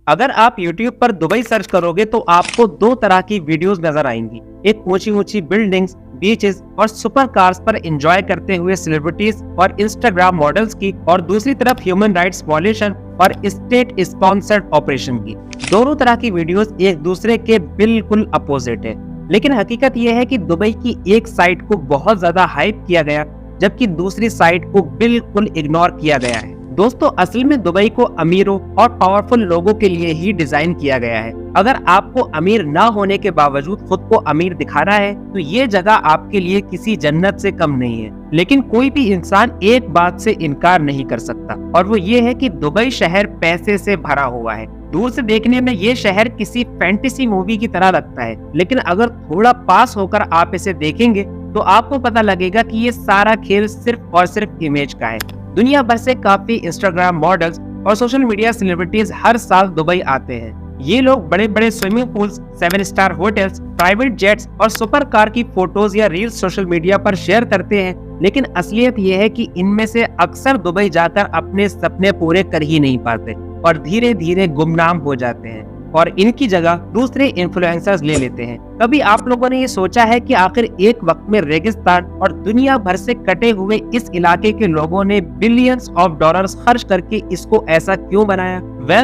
अगर आप YouTube पर दुबई सर्च करोगे तो आपको दो तरह की वीडियोस नजर आएंगी। एक ऊंची ऊंची बिल्डिंग्स, बीचेस और सुपर कार्स पर एंजॉय करते हुए सेलिब्रिटीज और इंस्टाग्राम मॉडल्स की, और दूसरी तरफ ह्यूमन राइट्स वॉयलेशन और स्टेट स्पॉन्सर्ड ऑपरेशन की। दोनों तरह की वीडियोस एक दूसरे के बिल्कुल अपोजिट है, लेकिन हकीकत यह है कि दुबई की एक साइड को बहुत ज्यादा हाइप किया गया, जबकि दूसरी साइड को बिल्कुल इग्नोर किया गया है। दोस्तों, असल में दुबई को अमीरों और पावरफुल लोगों के लिए ही डिजाइन किया गया है। अगर आपको अमीर ना होने के बावजूद खुद को अमीर दिखाना है तो ये जगह आपके लिए किसी जन्नत से कम नहीं है। लेकिन कोई भी इंसान एक बात से इनकार नहीं कर सकता, और वो ये है कि दुबई शहर पैसे से भरा हुआ है। दूर से देखने में ये शहर किसी फैंटेसी मूवी की तरह लगता है, लेकिन अगर थोड़ा पास होकर आप इसे देखेंगे तो आपको पता लगेगा कि ये सारा खेल सिर्फ और सिर्फ इमेज का है। दुनिया भर से काफी इंस्टाग्राम मॉडल्स और सोशल मीडिया सेलिब्रिटीज हर साल दुबई आते हैं। ये लोग बड़े बड़े swimming pools, 7 star hotels, private jets और सुपर कार की फोटोज या रील्स सोशल मीडिया पर शेयर करते हैं, लेकिन असलियत ये है कि इनमें से अक्सर दुबई जाकर अपने सपने पूरे कर ही नहीं पाते और धीरे धीरे गुमनाम हो जाते हैं और इनकी जगह दूसरे इन्फ्लुएंसर्स ले लेते हैं। कभी आप लोगों ने ये सोचा है कि आखिर एक वक्त में रेगिस्तान और दुनिया भर से कटे हुए इस इलाके के लोगों ने बिलियंस ऑफ डॉलर्स खर्च करके इसको ऐसा क्यों बनाया?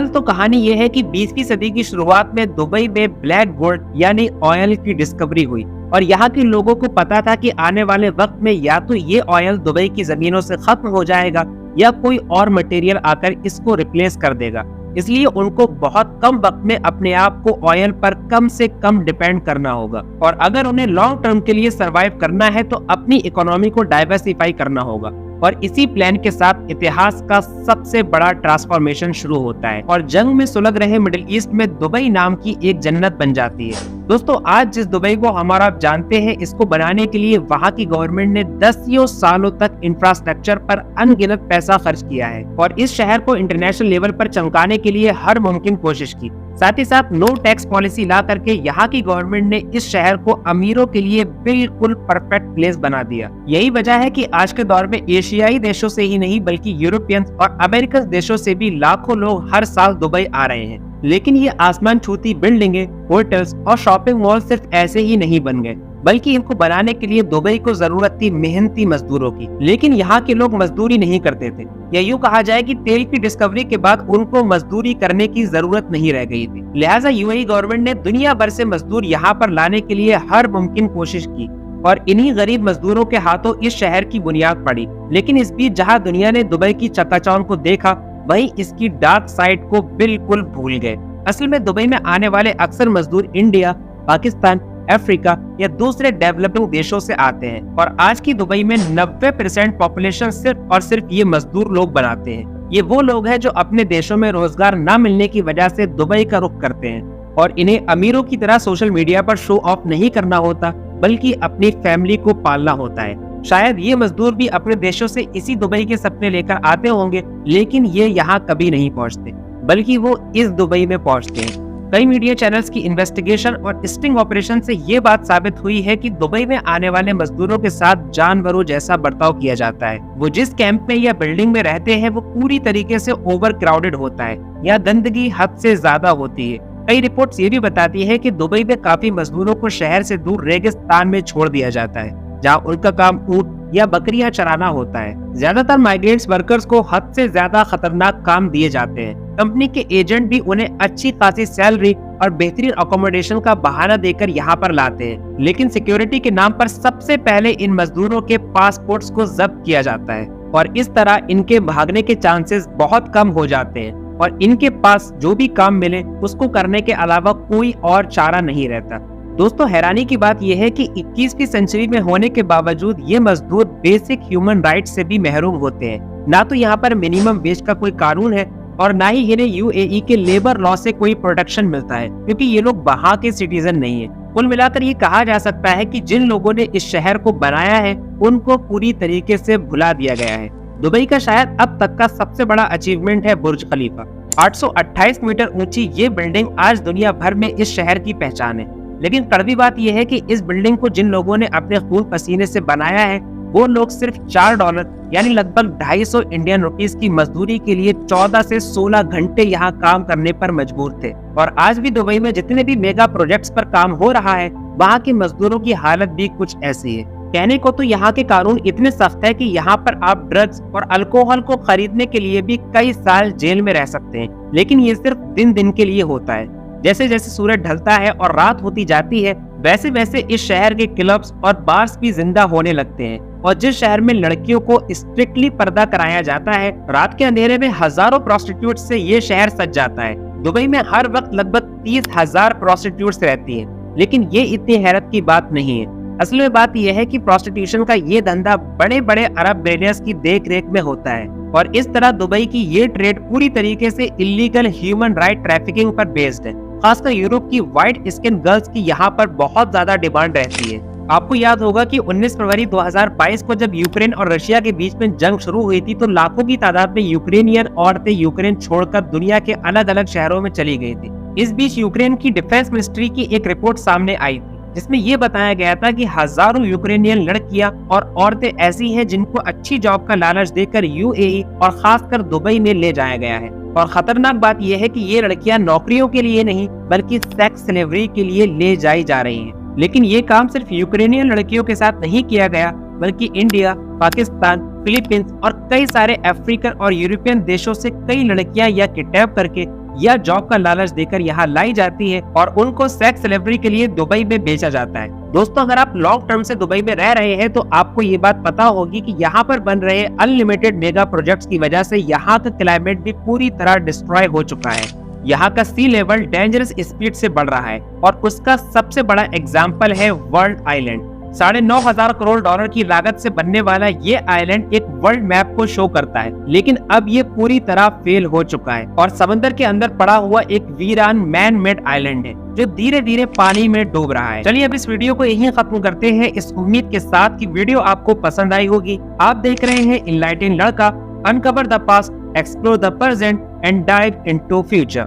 तो कहानी ये है कि 20वीं सदी की शुरुआत में दुबई में ब्लैक गोल्ड यानी ऑयल की डिस्कवरी हुई, और यहाँ के लोगों को पता था कि आने वाले वक्त में या तो ये ऑयल दुबई की जमीनों से खत्म हो जाएगा या कोई और मटेरियल आकर इसको रिप्लेस कर देगा। इसलिए उनको बहुत कम वक्त में अपने आप को ऑयल पर कम से कम डिपेंड करना होगा, और अगर उन्हें लॉन्ग टर्म के लिए सरवाइव करना है तो अपनी इकोनॉमी को डाइवर्सिफाई करना होगा। और इसी प्लान के साथ इतिहास का सबसे बड़ा ट्रांसफॉर्मेशन शुरू होता है और जंग में सुलग रहे मिडिल ईस्ट में दुबई नाम की एक जन्नत बन जाती है। दोस्तों, आज जिस दुबई को हम और आप जानते हैं, इसको बनाने के लिए वहाँ की गवर्नमेंट ने 10 सालों तक इंफ्रास्ट्रक्चर पर अनगिनत पैसा खर्च किया है और इस शहर को इंटरनेशनल लेवल पर चमकाने के लिए हर मुमकिन कोशिश की। साथ ही साथ नो टैक्स पॉलिसी ला करके यहाँ की गवर्नमेंट ने इस शहर को अमीरों के लिए बिल्कुल परफेक्ट प्लेस बना दिया। यही वजह है कि आज के दौर में एशियाई देशों से ही नहीं बल्कि यूरोपियन और अमेरिकन देशों से भी लाखों लोग हर साल दुबई आ रहे हैं। लेकिन ये आसमान छूती बिल्डिंगें, होटल्स और शॉपिंग मॉल सिर्फ ऐसे ही नहीं बन गए, बल्कि इनको बनाने के लिए दुबई को जरूरत थी मेहनती मजदूरों की। लेकिन यहाँ के लोग मजदूरी नहीं करते थे, या यूँ कहा जाए कि तेल की डिस्कवरी के बाद उनको मजदूरी करने की जरूरत नहीं रह गई थी। लिहाजा यूएई गवर्नमेंट ने दुनिया भर से मजदूर यहाँ पर लाने के लिए हर मुमकिन कोशिश की और इन्हीं गरीब मजदूरों के हाथों इस शहर की बुनियाद पड़ी। लेकिन इस बीच जहाँ दुनिया ने दुबई की चकाचौंध को देखा, वहीं इसकी डार्क साइड को बिल्कुल भूल गए। असल में दुबई में आने वाले अक्सर मजदूर इंडिया, पाकिस्तान, अफ्रीका या दूसरे डेवलपिंग देशों से आते हैं, और आज की दुबई में 90% पॉपुलेशन सिर्फ और सिर्फ ये मजदूर लोग बनाते हैं। ये वो लोग हैं जो अपने देशों में रोजगार न मिलने की वजह से दुबई का रुख करते हैं, और इन्हें अमीरों की तरह सोशल मीडिया पर शो ऑफ नहीं करना होता बल्कि अपनी फैमिली को पालना होता है। शायद ये मजदूर भी अपने देशों से इसी दुबई के सपने लेकर आते होंगे, लेकिन ये यहाँ कभी नहीं पहुँचते बल्कि वो इस दुबई में पहुँचते हैं। कई मीडिया चैनल्स की इन्वेस्टिगेशन और स्टिंग ऑपरेशन से ये बात साबित हुई है कि दुबई में आने वाले मजदूरों के साथ जानवरों जैसा बर्ताव किया जाता है। वो जिस कैंप में या बिल्डिंग में रहते हैं वो पूरी तरीके से ओवर क्राउडेड होता है या गंदगी हद से ज्यादा होती है। कई रिपोर्ट्स ये भी बताती है कि दुबई में काफी मजदूरों को शहर से दूर रेगिस्तान में छोड़ दिया जाता है, जहाँ उनका काम ऊंट या बकरियां चराना होता है। ज्यादातर माइग्रेंट्स वर्कर्स को हद से ज्यादा खतरनाक काम दिए जाते हैं। कंपनी के एजेंट भी उन्हें अच्छी खासी सैलरी और बेहतरीन अकोमोडेशन का बहाना देकर यहाँ पर लाते हैं, लेकिन सिक्योरिटी के नाम पर सबसे पहले इन मजदूरों के पासपोर्ट्स को जब्त किया जाता है और इस तरह इनके भागने के चांसेस बहुत कम हो जाते हैं और इनके पास जो भी काम मिले उसको करने के अलावा कोई और चारा नहीं रहता। दोस्तों, हैरानी की बात यह है कि 21वीं सेंचुरी में होने के बावजूद ये मजदूर बेसिक ह्यूमन राइट्स से भी महरूम होते हैं। ना तो यहाँ पर मिनिमम वेज का कोई कानून है और ना ही इन्हें यूएई के लेबर लॉ से कोई प्रोटेक्शन मिलता है, क्योंकि ये लोग वहाँ के सिटीजन नहीं है। कुल मिलाकर ये कहा जा सकता है कि जिन लोगों ने इस शहर को बनाया है उनको पूरी तरीके से भुला दिया गया है। दुबई का शायद अब तक का सबसे बड़ा अचीवमेंट है बुर्ज खलीफा। 828 मीटर ऊंची ये बिल्डिंग आज दुनिया भर में इस शहर की पहचान है। लेकिन कड़वी बात यह है कि इस बिल्डिंग को जिन लोगों ने अपने खून पसीने से बनाया है वो लोग सिर्फ $4 यानी लगभग 250 इंडियन रुपीस की मजदूरी के लिए 14 से 16 घंटे यहाँ काम करने पर मजबूर थे। और आज भी दुबई में जितने भी मेगा प्रोजेक्ट्स पर काम हो रहा है, वहाँ के मजदूरों की हालत भी कुछ ऐसी है। कहने को तो यहाँ के कानून इतने सख्त है कि यहाँ पर आप ड्रग्स और अल्कोहल को खरीदने के लिए भी कई साल जेल में रह सकते हैं, लेकिन ये सिर्फ दिन दिन के लिए होता है। जैसे जैसे सूरज ढलता है और रात होती जाती है, वैसे वैसे इस शहर के क्लब्स और बार्स भी जिंदा होने लगते हैं। और जिस शहर में लड़कियों को स्ट्रिक्टली पर्दा कराया जाता है, रात के अंधेरे में हजारों प्रोस्टिट्यूट से ये शहर सज जाता है। दुबई में हर वक्त लगभग 30,000 प्रोस्टिट्यूट्स रहती हैं, लेकिन ये इतनी हैरत की बात नहीं है। असल में बात यह है कि प्रोस्टिट्यूशन का ये धंधा बड़े बड़े अरब बिलियनर्स की देख रेख में होता है, और इस तरह दुबई की ये ट्रेड पूरी तरीके से इलीगल ह्यूमन राइट ट्रैफिकिंग पर बेस्ड है। खासकर यूरोप की व्हाइट स्किन गर्ल्स की यहाँ पर बहुत ज्यादा डिमांड रहती है। आपको याद होगा कि 19 फरवरी 2022 को जब यूक्रेन और रशिया के बीच में जंग शुरू हुई थी, तो लाखों की तादाद में यूक्रेनियन औरतें यूक्रेन छोड़कर दुनिया के अलग अलग शहरों में चली गई थी। इस बीच यूक्रेन की डिफेंस मिनिस्ट्री की एक रिपोर्ट सामने आई थी, जिसमें ये बताया गया था कि हजारों यूक्रेनियन लड़कियां और औरतें ऐसी हैं जिनको अच्छी जॉब का लालच देकर यूएई और खासकर दुबई में ले जाया गया है। और खतरनाक बात यह है कि ये लड़कियां नौकरियों के लिए नहीं बल्कि सेक्स स्लेवरी के लिए ले जाई जा रही हैं। लेकिन ये काम सिर्फ यूक्रेनियन लड़कियों के साथ नहीं किया गया, बल्कि इंडिया, पाकिस्तान, फिलीपींस और कई सारे अफ्रीकन और यूरोपियन देशों से कई लड़कियां या किडनैप करके या जॉब का लालच देकर यहाँ लाई जाती है और उनको सेक्स स्लेवरी के लिए दुबई में बेचा जाता है। दोस्तों, अगर आप लॉन्ग टर्म से दुबई में रह रहे हैं तो आपको ये बात पता होगी कि यहाँ पर बन रहे अनलिमिटेड मेगा प्रोजेक्ट्स की वजह से यहाँ का क्लाइमेट भी पूरी तरह डिस्ट्रॉय हो चुका है। यहाँ का सी लेवल डेंजरस स्पीड से बढ़ रहा है, और उसका सबसे बड़ा एग्जाम्पल है वर्ल्ड आइलैंड। $9,500 करोड़ की लागत से बनने वाला ये आइलैंड एक वर्ल्ड मैप को शो करता है, लेकिन अब ये पूरी तरह फेल हो चुका है और समंदर के अंदर पड़ा हुआ एक वीरान मैन मेड आइलैंड है जो धीरे धीरे पानी में डूब रहा है। चलिए अब इस वीडियो को यहीं खत्म करते हैं, इस उम्मीद के साथ कि वीडियो आपको पसंद आई होगी। आप देख रहे हैं इनलाइटेन लड़का, uncover the past, explore the present and dive into future.